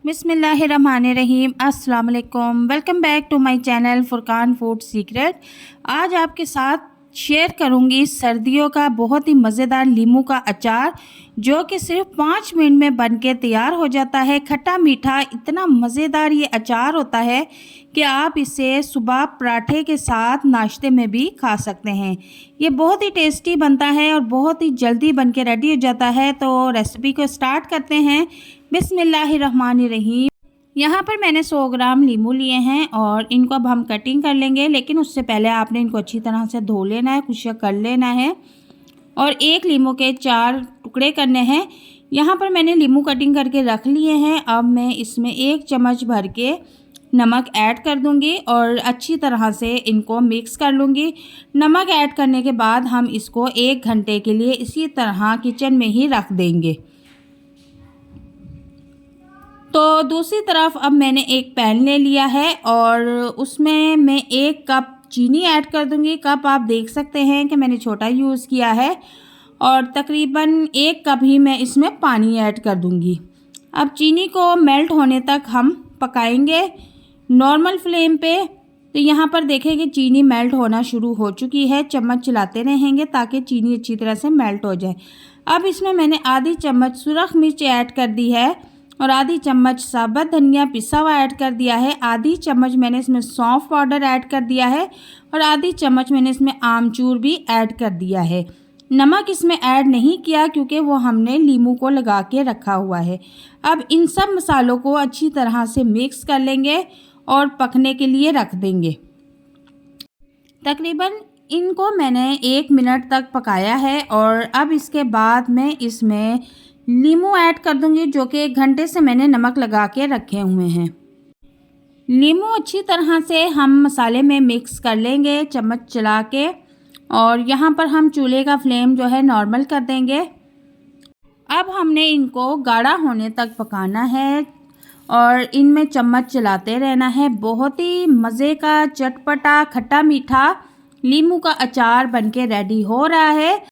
बिस्मिल्लाहिर्रहमानिर्रहीम। अस्सलाम वालेकुम। Welcome back to my channel Furqan food secret. आज आपके साथ शेयर करूंगी सर्दियों का बहुत ही मज़ेदार लीमू का अचार, जो कि सिर्फ 5 मिनट में बनके तैयार हो जाता है। खट्टा मीठा इतना मज़ेदार ये अचार होता है कि आप इसे सुबह पराठे के साथ नाश्ते में भी खा सकते हैं। ये बहुत ही टेस्टी बनता है और बहुत ही जल्दी बनके रेडी हो जाता है। तो रेसिपी को स्टार्ट करते हैं। बिस्मिल्लाहिर्रहमानिर्रहीम। यहाँ पर मैंने 100 ग्राम लीमू लिए हैं और इनको अब हम कटिंग कर लेंगे, लेकिन उससे पहले आपने इनको अच्छी तरह से धो लेना है, कुछ कर लेना है और एक लीमू के 4 टुकड़े करने हैं। यहाँ पर मैंने लीमू कटिंग करके रख लिए हैं। अब मैं इसमें 1 चम्मच भर के नमक ऐड कर दूंगी और अच्छी तरह से इनको मिक्स कर लूँगी। नमक ऐड करने के बाद हम इसको 1 घंटे के लिए इसी तरह किचन में ही रख देंगे। तो दूसरी तरफ अब मैंने एक पैन ले लिया है और उसमें मैं 1 कप चीनी ऐड कर दूंगी। कप आप देख सकते हैं कि मैंने छोटा यूज़ किया है और तकरीबन 1 कप ही मैं इसमें पानी ऐड कर दूंगी। अब चीनी को मेल्ट होने तक हम पकाएंगे नॉर्मल फ्लेम पे। तो यहाँ पर देखें कि चीनी मेल्ट होना शुरू हो चुकी है। चम्मच चलाते रहेंगे ताकि चीनी अच्छी तरह से मेल्ट हो जाए। अब इसमें मैंने आधी चम्मच सुरख मिर्च ऐड कर दी है और आधी चम्मच साबुत धनिया पिसा हुआ ऐड कर दिया है। आधी चम्मच मैंने इसमें सौंफ पाउडर ऐड कर दिया है और आधी चम्मच मैंने इसमें आमचूर भी ऐड कर दिया है। नमक इसमें ऐड नहीं किया क्योंकि वो हमने लीमू को लगा के रखा हुआ है। अब इन सब मसालों को अच्छी तरह से मिक्स कर लेंगे और पकने के लिए रख देंगे। तकरीबन इनको मैंने 1 मिनट तक पकाया है और अब इसके बाद मैं इसमें लीमू ऐड कर दूंगी, जो कि 1 घंटे से मैंने नमक लगा के रखे हुए हैं। लीमू अच्छी तरह से हम मसाले में मिक्स कर लेंगे चम्मच चला के और यहाँ पर हम चूल्हे का फ्लेम जो है नॉर्मल कर देंगे। अब हमने इनको गाढ़ा होने तक पकाना है और इनमें चम्मच चलाते रहना है। बहुत ही मज़े का चटपटा खट्टा मीठा लीमू का अचार बनके रेडी हो रहा है।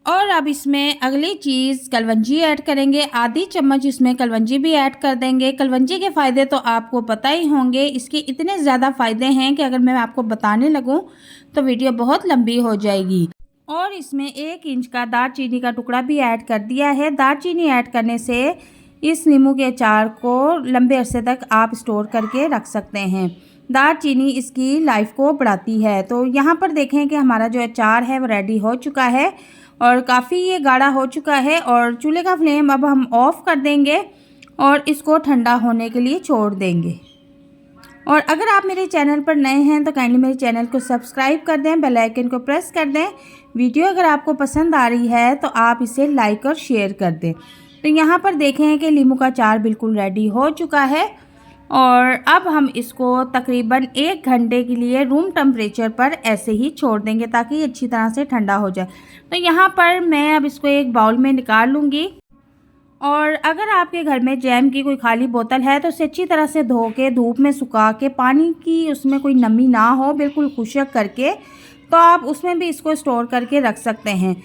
और अब इसमें अगली चीज़ कलवंजी ऐड करेंगे। आधी चम्मच इसमें कलवंजी भी ऐड कर देंगे। कलवंजी के फ़ायदे तो आपको पता ही होंगे। इसके इतने ज़्यादा फ़ायदे हैं कि अगर मैं आपको बताने लगूं तो वीडियो बहुत लंबी हो जाएगी। और इसमें 1 इंच का दालचीनी का टुकड़ा भी ऐड कर दिया है। दालचीनी ऐड करने से इस नींबू के अचार को लंबे अरसे तक आप स्टोर करके रख सकते हैं। दालचीनी इसकी लाइफ को बढ़ाती है। तो यहाँ पर देखें कि हमारा जो अचार है वो रेडी हो चुका है और काफ़ी ये गाढ़ा हो चुका है। और चूल्हे का फ्लेम अब हम ऑफ़ कर देंगे और इसको ठंडा होने के लिए छोड़ देंगे। और अगर आप मेरे चैनल पर नए हैं तो काइंडली मेरे चैनल को सब्सक्राइब कर दें, बेल आइकन को प्रेस कर दें। वीडियो अगर आपको पसंद आ रही है तो आप इसे लाइक और शेयर कर दें। तो यहाँ पर देखें कि लीमू का अचार बिल्कुल रेडी हो चुका है और अब हम इसको तकरीबन 1 घंटे के लिए रूम टेम्परेचर पर ऐसे ही छोड़ देंगे ताकि ये अच्छी तरह से ठंडा हो जाए। तो यहाँ पर मैं अब इसको एक बाउल में निकाल लूँगी और अगर आपके घर में जैम की कोई खाली बोतल है तो उसे अच्छी तरह से धो के धूप में सुखा के, पानी की उसमें कोई नमी ना हो, बिल्कुल खुश्क करके, तो आप उसमें भी इसको स्टोर करके रख सकते हैं।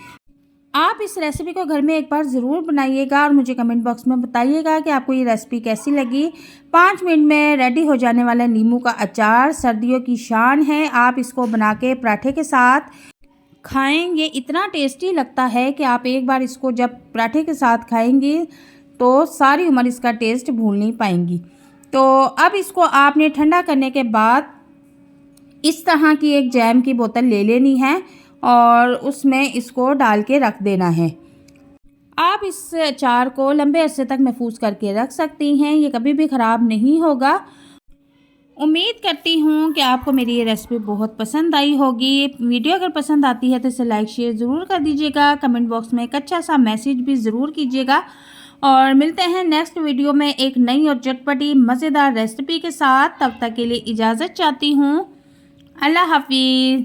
आप इस रेसिपी को घर में एक बार ज़रूर बनाइएगा और मुझे कमेंट बॉक्स में बताइएगा कि आपको ये रेसिपी कैसी लगी। 5 मिनट में रेडी हो जाने वाला नींबू का अचार सर्दियों की शान है। आप इसको बना के पराठे के साथ खाएंगे, इतना टेस्टी लगता है कि आप एक बार इसको जब पराठे के साथ खाएंगी तो सारी उम्र इसका टेस्ट भूल नहीं पाएंगी। तो अब इसको आपने ठंडा करने के बाद इस तरह की एक जैम की बोतल ले लेनी है और उसमें इसको डाल के रख देना है। आप इस अचार को लंबे अरसे तक महफूज करके रख सकती हैं, ये कभी भी ख़राब नहीं होगा। उम्मीद करती हूँ कि आपको मेरी ये रेसिपी बहुत पसंद आई होगी। वीडियो अगर पसंद आती है तो इसे लाइक शेयर ज़रूर कर दीजिएगा। कमेंट बॉक्स में एक अच्छा सा मैसेज भी ज़रूर कीजिएगा और मिलते हैं नेक्स्ट वीडियो में एक नई और चटपटी मज़ेदार रेसिपी के साथ। तब तक के लिए इजाज़त चाहती हूँ। अल्लाह हाफिज़।